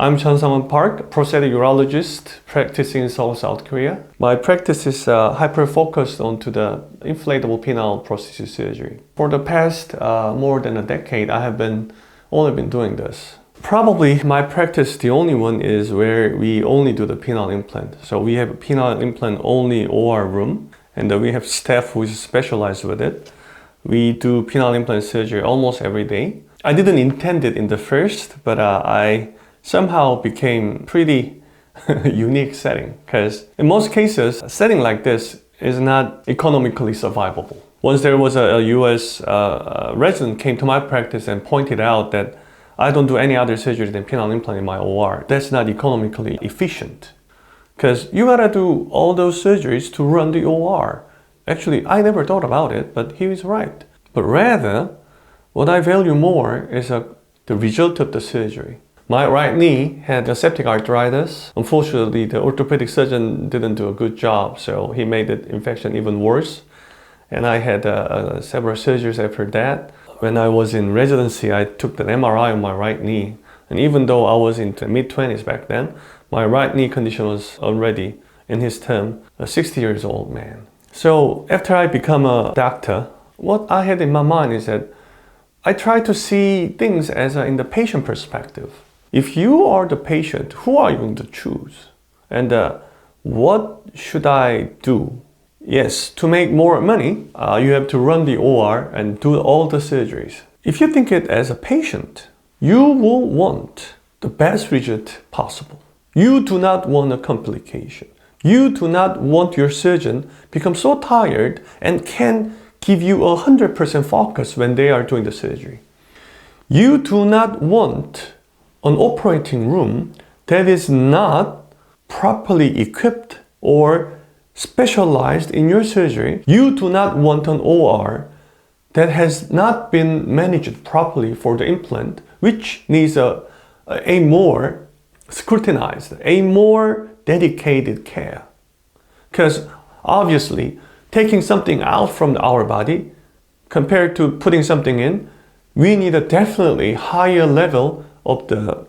I'm Sang Park, prosthetic urologist practicing in Seoul, South Korea. My practice is hyper-focused onto the inflatable penile prosthesis surgery. For the past more than a decade, I have only been doing this. Probably my practice, the only one, is where we only do the penile implant. So we have a penile implant only OR room, and we have staff who is specialized with it. We do penile implant surgery almost every day. I didn't intend it in the first, but I somehow became pretty unique setting, because in most cases, a setting like this is not economically survivable. Once there was a US resident came to my practice and pointed out that I don't do any other surgery than penile implant in my OR. That's not economically efficient, because you gotta do all those surgeries to run the OR. Actually, I never thought about it, but he was right. But rather, what I value more is the result of the surgery. My right knee had a septic arthritis. Unfortunately, the orthopedic surgeon didn't do a good job, so he made the infection even worse. And I had several surgeries after that. When I was in residency, I took the MRI on my right knee. And even though I was in the mid-20s back then, my right knee condition was already, in his term, a 60 years old man. So after I become a doctor, what I had in my mind is that I try to see things as in the patient perspective. If you are the patient, who are you going to choose? And what should I do? Yes, to make more money, you have to run the OR and do all the surgeries. If you think it as a patient, you will want the best result possible. You do not want a complication. You do not want your surgeon become so tired and can give you 100% focus when they are doing the surgery. You do not want an operating room that is not properly equipped or specialized in your surgery. You do not want an OR that has not been managed properly for the implant, which needs a more scrutinized, a more dedicated care. Because obviously, taking something out from our body compared to putting something in, we need a definitely higher level of the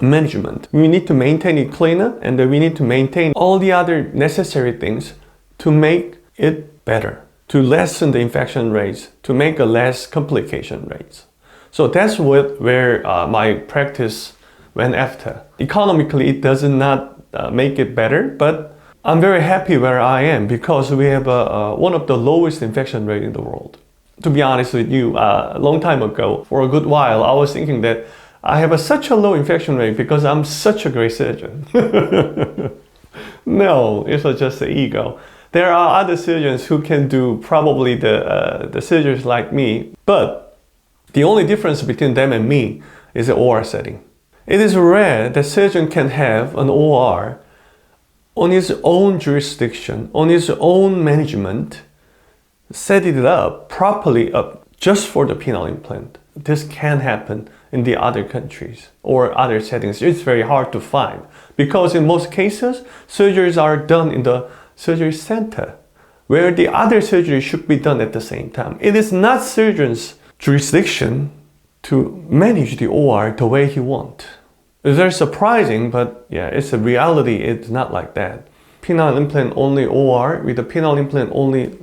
management. We need to maintain it cleaner, and we need to maintain all the other necessary things to make it better, to lessen the infection rates, to make a less complication rates. So that's where my practice went after. Economically, it does not make it better, but I'm very happy where I am because we have one of the lowest infection rate in the world. To be honest with you, a long time ago, for a good while, I was thinking that I have such a low infection rate because I'm such a great surgeon. No, it was just the ego. There are other surgeons who can do probably the surgeries like me, but the only difference between them and me is the OR setting. It is rare that surgeon can have an OR on his own jurisdiction, on his own management, set it up properly just for the penile implant. This can happen in the other countries or other settings. It's very hard to find because in most cases, surgeries are done in the surgery center where the other surgery should be done at the same time. It is not surgeon's jurisdiction to manage the OR the way he wants. It's very surprising, but yeah, it's a reality. It's not like that. Penile implant only OR with the penile implant only,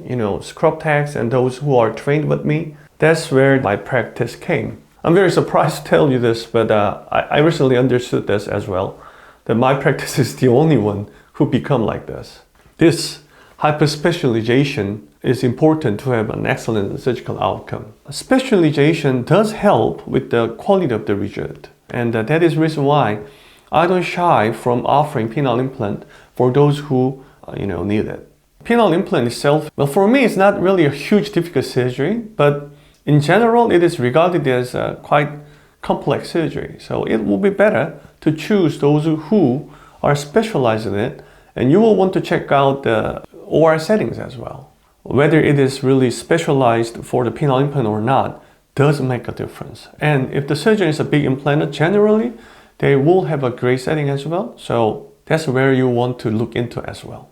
scrub techs and those who are trained with me. That's where my practice came. I'm very surprised to tell you this, but I recently understood this as well, that my practice is the only one who become like this. This hyperspecialization is important to have an excellent surgical outcome. Specialization does help with the quality of the result, and that is the reason why I don't shy from offering penile implant for those who need it. Penile implant itself, well, for me, it's not really a huge difficult surgery, but in general, it is regarded as a quite complex surgery. So it will be better to choose those who are specialized in it, and you will want to check out the OR settings as well. Whether it is really specialized for the penile implant or not does make a difference. And if the surgeon is a big implanter, generally, they will have a great setting as well. So that's where you want to look into as well.